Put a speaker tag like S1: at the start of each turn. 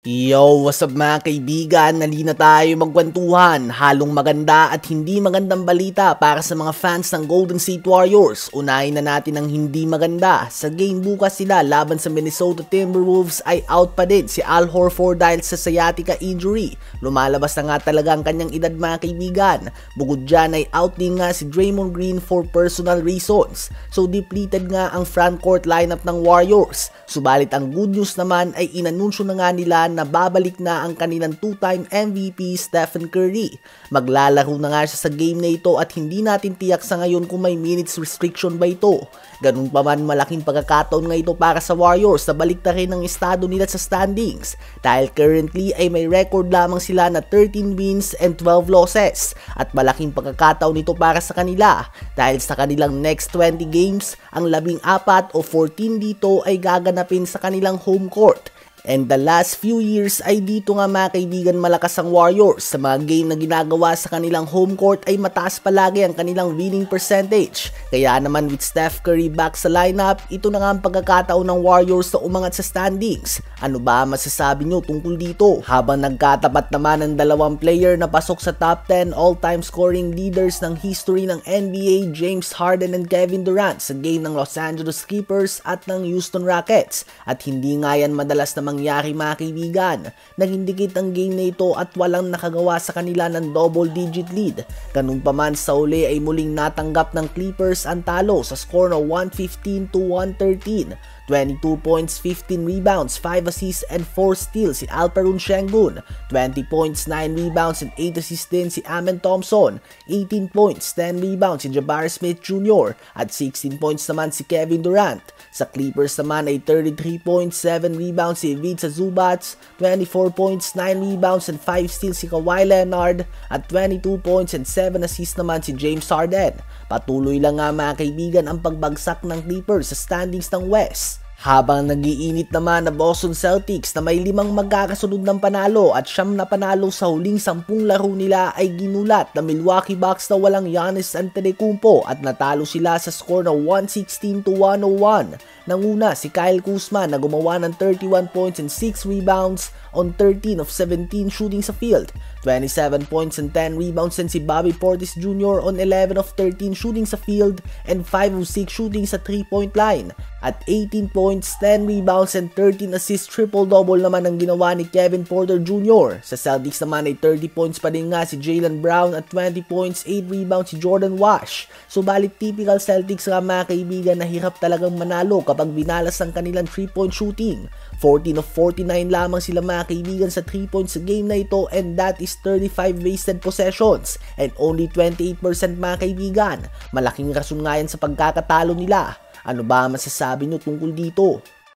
S1: Yo, what's up mga kaibigan? Nalina tayo magkwentuhan. Halong maganda at hindi magandang balita para sa mga fans ng Golden State Warriors. Unahin na natin ang hindi maganda. Sa game bukas sila laban sa Minnesota Timberwolves ay out pa din si Al Horford dahil sa sciatica injury. Lumalabas na nga talaga ang kanyang edad mga kaibigan. Bukod dyan ay out din nga si Draymond Green for personal reasons. So depleted nga ang frontcourt lineup ng Warriors. Subalit ang good news naman ay inanunsyo na nga nila na babalik na ang kanilang two-time MVP Stephen Curry. Maglalaro na nga siya sa game na ito at hindi natin tiyak sa ngayon kung may minutes restriction ba ito. Ganun pa man, malaking pagkakataon nga ito para sa Warriors na baliktarin ang estado nila sa standings dahil currently ay may record lamang sila na 13 wins and 12 losses at malaking pagkakataon nito para sa kanila dahil sa kanilang next 20 games, ang 14 o 14 dito ay gaganapin sa kanilang home court. And the last few years ay dito nga mga kaibigan malakas ang Warriors. Sa mga game na ginagawa sa kanilang home court ay mataas palagi ang kanilang winning percentage. Kaya naman with Steph Curry back sa lineup, ito na nga ang pagkakataon ng Warriors na umangat sa standings. Ano ba masasabi nyo tungkol dito? Habang nagkatapat naman ang dalawang player na pasok sa top 10 all-time scoring leaders ng history ng NBA, James Harden and Kevin Durant sa game ng Los Angeles Clippers at ng Houston Rockets. At hindi nga yan madalas na mangyari mga kaibigan. Nagindikit ang game na ito at walang nakagawa sa kanila ng double-digit lead. Ganun pa man sa uli ay muling natanggap ng Clippers ang talo sa score na 115-113. 22 points, 15 rebounds, 5 assists, and 4 steals si Alperen Sengun. 20 points, 9 rebounds, and 8 assists din si Amen Thompson. 18 points, 10 rebounds si Jabari Smith Jr. At 16 points naman si Kevin Durant. Sa Clippers naman ay 33 points, 7 rebounds si Ivica Zubac. 24 points, 9 rebounds, and 5 steals si Kawhi Leonard. At 22 points and 7 assists naman si James Harden. Patuloy lang nga mga kaibigan ang pagbagsak ng Clippers sa standings ng West. Habang nagiinit naman na Boston Celtics na may 5 magkakasunod ng panalo at 9 na panalo sa huling 10 laro nila ay ginulat na Milwaukee Bucks na walang Giannis Antetokounmpo at natalo sila sa score na 116-101. Nanguna si Kyle Kuzma na gumawa ng 31 points and 6 rebounds on 13 of 17 shooting sa field. 27 points and 10 rebounds din si Bobby Portis Jr. on 11 of 13 shooting sa field and 5 of 6 shooting sa 3-point line. At 18 points, 10 rebounds, and 13 assists, triple-double naman ang ginawa ni Kevin Porter Jr. Sa Celtics naman ay 30 points pa din nga si Jaylen Brown at 20 points, 8 rebounds si Jordan Wash. Subalit typical Celtics nga mga kaibigan na hirap talagang manalo kapag binalas ang kanilang 3-point shooting. 14 of 49 lamang sila mga kaibigan sa 3 points sa game na ito and that is 35 wasted possessions and only 28% mga kaibigan. Malaking rason nga yan sa pagkakatalo nila. Ano ba masasabi nyo tungkol dito?